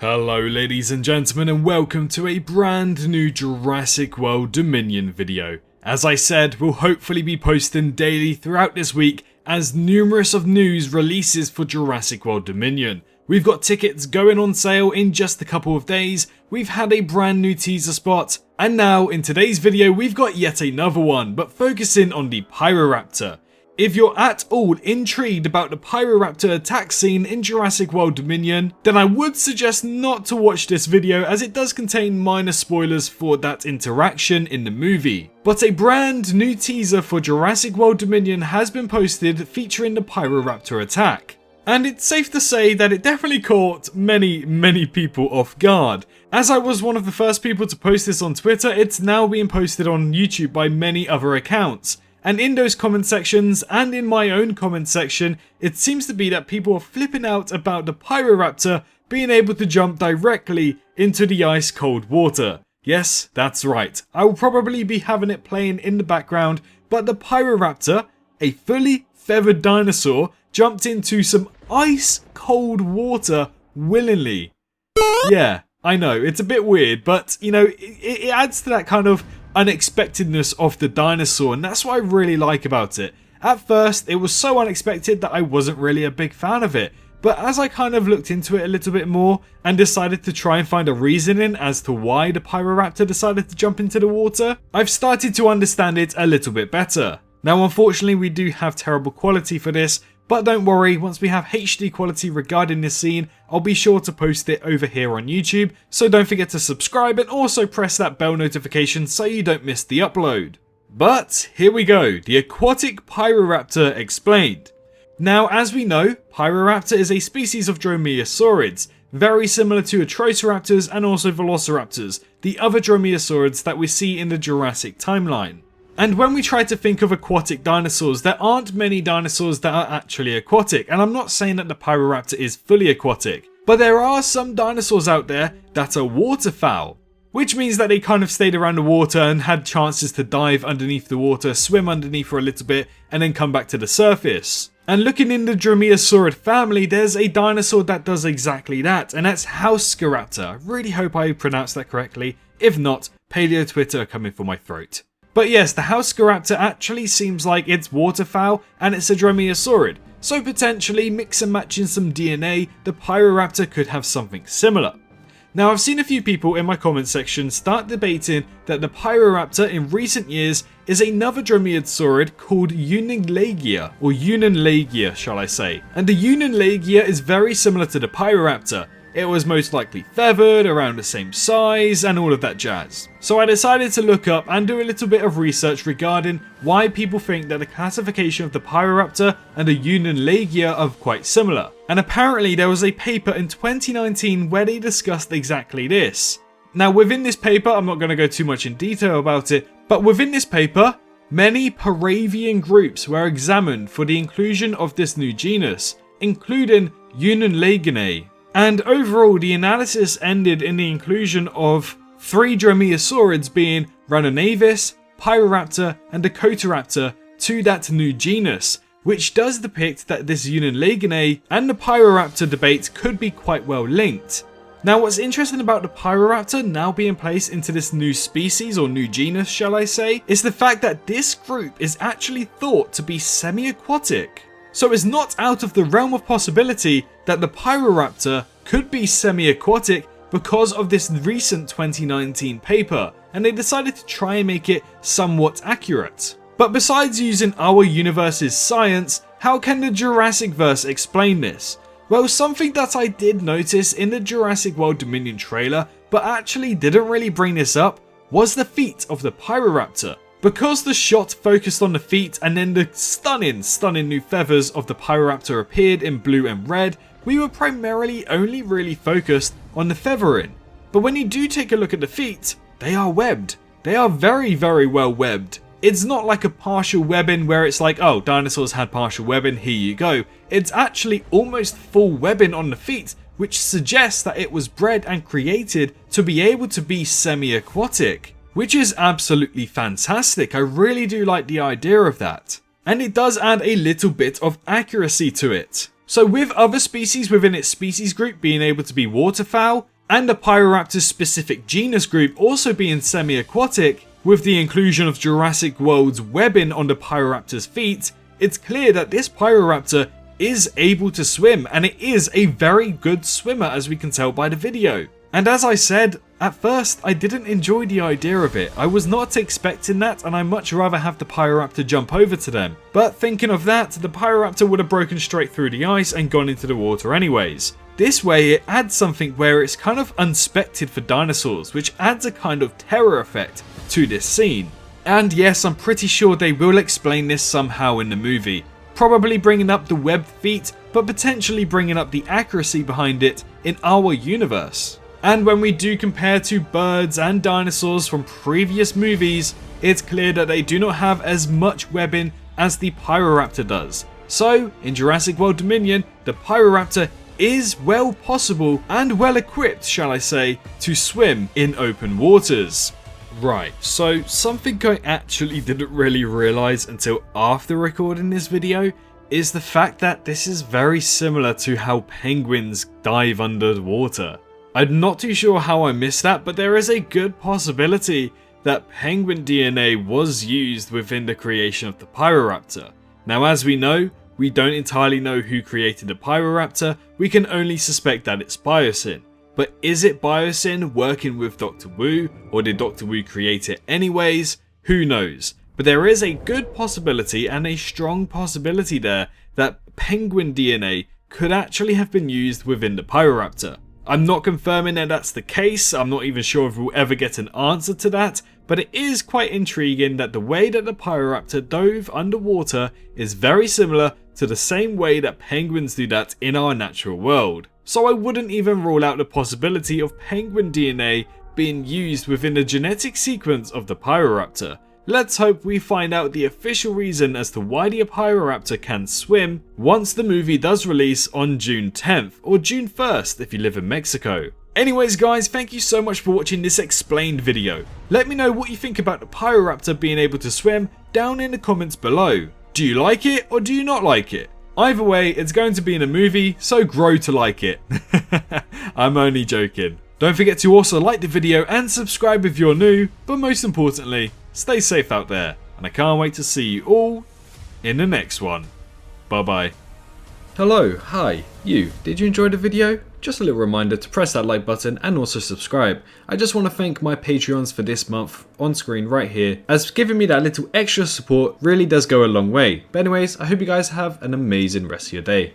Hello ladies and gentlemen, and welcome to a brand new Jurassic World Dominion video. As I said, we'll hopefully be posting daily throughout this week as numerous of news releases for Jurassic World Dominion. We've got tickets going on sale in just a couple of days, we've had a brand new teaser spot, and now in today's video we've got yet another one, but focusing on the Pyroraptor. If you're at all intrigued about the Pyroraptor attack scene in Jurassic World Dominion, then I would suggest not to watch this video as it does contain minor spoilers for that interaction in the movie. But a brand new teaser for Jurassic World Dominion has been posted featuring the Pyroraptor attack. And it's safe to say that it definitely caught many people off guard. As I was one of the first people to post this on Twitter, it's now being posted on YouTube by many other accounts. And in those comment sections, and in my own comment section, it seems to be that people are flipping out about the Pyroraptor being able to jump directly into the ice cold water. Yes, that's right. I will probably be having it playing in the background, but the Pyroraptor, a fully feathered dinosaur, jumped into some ice cold water willingly. Yeah, I know, it's a bit weird, but you know, it adds to that kind of unexpectedness of the dinosaur, and that's what I really like about it. At first it was so unexpected that I wasn't really a big fan of it, but as I kind of looked into it a little bit more and decided to try and find a reasoning as to why the Pyroraptor decided to jump into the water, I've started to understand it a little bit better. Now unfortunately we do have terrible quality for this, but don't worry, once we have HD quality regarding this scene, I'll be sure to post it over here on YouTube, so don't forget to subscribe and also press that bell notification so you don't miss the upload. But here we go, the aquatic Pyroraptor explained. Now as we know, Pyroraptor is a species of dromaeosaurids, very similar to Atrociraptors and also Velociraptors, the other dromaeosaurids that we see in the Jurassic timeline. And when we try to think of aquatic dinosaurs, there aren't many dinosaurs that are actually aquatic, and I'm not saying that the Pyroraptor is fully aquatic, but there are some dinosaurs out there that are waterfowl, which means that they kind of stayed around the water and had chances to dive underneath the water, swim underneath for a little bit, and then come back to the surface. And looking in the dromaeosaurid family, there's a dinosaur that does exactly that, and that's Hauscaraptor. I really hope I pronounced that correctly. If not, Paleo Twitter are coming for my throat. But yes, the Hauscaraptor actually seems like it's waterfowl and it's a dromaeosaurid, so potentially mix and matching some DNA, the Pyroraptor could have something similar. Now I've seen a few people in my comment section start debating that the Pyroraptor in recent years is another dromaeosaurid called Unionlagia, or Unionlagia shall I say, and the Unionlagia is very similar to the Pyroraptor. It was most likely feathered, around the same size, and all of that jazz. So I decided to look up and do a little bit of research regarding why people think that the classification of the Pyroraptor and the Unionlagia are quite similar. And apparently there was a paper in 2019 where they discussed exactly this. Now within this paper, I'm not going to go too much in detail about it, but within this paper, many Paravian groups were examined for the inclusion of this new genus, including Unionlaginae. And overall, the analysis ended in the inclusion of 3 dromaeosaurids being Ranonavis, Pyroraptor, and Dakotaraptor to that new genus, which does depict that this Unionlaginae and the Pyroraptor debate could be quite well linked. Now what's interesting about the Pyroraptor now being placed into this new species, or new genus shall I say, is the fact that this group is actually thought to be semi-aquatic. So it's not out of the realm of possibility that the Pyroraptor could be semi-aquatic because of this recent 2019 paper, and they decided to try and make it somewhat accurate. But besides using our universe's science, how can the Jurassic verse explain this? Well, something that I did notice in the Jurassic World Dominion trailer, but actually didn't really bring this up, was the feet of the Pyroraptor. Because the shot focused on the feet and then the stunning new feathers of the Pyroraptor appeared in blue and red, we were primarily only really focused on the feathering. But when you do take a look at the feet, they are webbed. They are very well webbed. It's not like a partial webbing where it's like, oh, dinosaurs had partial webbing, here you go. It's actually almost full webbing on the feet, which suggests that it was bred and created to be able to be semi-aquatic. Which is absolutely fantastic. I really do like the idea of that. And it does add a little bit of accuracy to it. So with other species within its species group being able to be waterfowl, and the Pyroraptor's specific genus group also being semi-aquatic, with the inclusion of Jurassic World's webbing on the Pyroraptor's feet, it's clear that this Pyroraptor is able to swim, and it is a very good swimmer, as we can tell by the video. And as I said, at first I didn't enjoy the idea of it. I was not expecting that, and I much rather have the Pyroraptor jump over to them. But thinking of that, the Pyroraptor would have broken straight through the ice and gone into the water anyways. This way it adds something where it's kind of unexpected for dinosaurs, which adds a kind of terror effect to this scene. And yes, I'm pretty sure they will explain this somehow in the movie. Probably bringing up the webbed feet, but potentially bringing up the accuracy behind it in our universe. And when we do compare to birds and dinosaurs from previous movies, it's clear that they do not have as much webbing as the Pyroraptor does. So, in Jurassic World Dominion, the Pyroraptor is well possible and well equipped, shall I say, to swim in open waters. Right, so something I actually didn't really realise until after recording this video is the fact that this is very similar to how penguins dive under the water. I'm not too sure how I missed that, but there is a good possibility that penguin DNA was used within the creation of the Pyroraptor. Now, as we know, we don't entirely know who created the Pyroraptor, we can only suspect that it's Biosyn. But is it Biosyn working with Dr. Wu, or did Dr. Wu create it anyways? Who knows? But there is a good possibility and a strong possibility there that penguin DNA could actually have been used within the Pyroraptor. I'm not confirming that that's the case, I'm not even sure if we'll ever get an answer to that, but it is quite intriguing that the way that the Pyroraptor dove underwater is very similar to the same way that penguins do that in our natural world. So I wouldn't even rule out the possibility of penguin DNA being used within the genetic sequence of the Pyroraptor. Let's hope we find out the official reason as to why the Pyroraptor can swim once the movie does release on June 10th or June 1st if you live in Mexico. Anyways guys, thank you so much for watching this explained video. Let me know what you think about the Pyroraptor being able to swim down in the comments below. Do you like it or do you not like it? Either way, it's going to be in a movie, so grow to like it. I'm only joking. Don't forget to also like the video and subscribe if you're new, but most importantly, stay safe out there, and I can't wait to see you all in the next one. Bye bye. Hello, hi, you. Did you enjoy the video? Just a little reminder to press that like button and also subscribe. I just want to thank my Patreons for this month on screen right here, as giving me that little extra support really does go a long way. But anyways, I hope you guys have an amazing rest of your day.